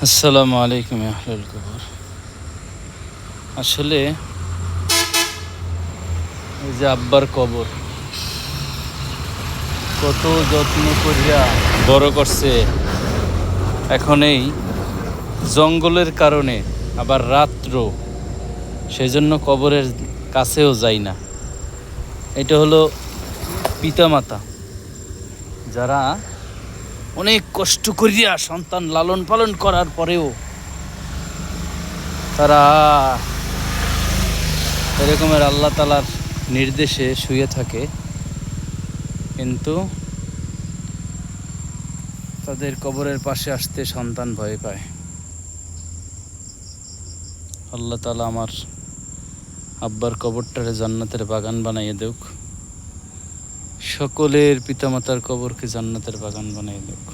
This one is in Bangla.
আসসালামু আলাইকুম আহলাল কবর। আসলে এই যে আব্বার কবর কত যত্ন করিয়া বড় করছে, এখন এই জঙ্গলের কারণে আবার রাত্র, সেজন্য কবরের কাছেও যাই না। এটা হলো পিতামাতা, যারা অনেক কষ্ট করিয়া সন্তান লালন পালন করার পরেও তারা এরকমের আল্লাহ তাআলার নির্দেশে শুয়ে থাকে, কিন্তু তাদের কবরের পাশে আসতে সন্তান ভয় পায়। আল্লাহ তাআলা আমার আব্বার কবরটারে জান্নাতের বাগান বানাইয়ে দেউক, সকলের পিতামাতার কবরকে জান্নাতের বাগান বানাইয়ে দেউক।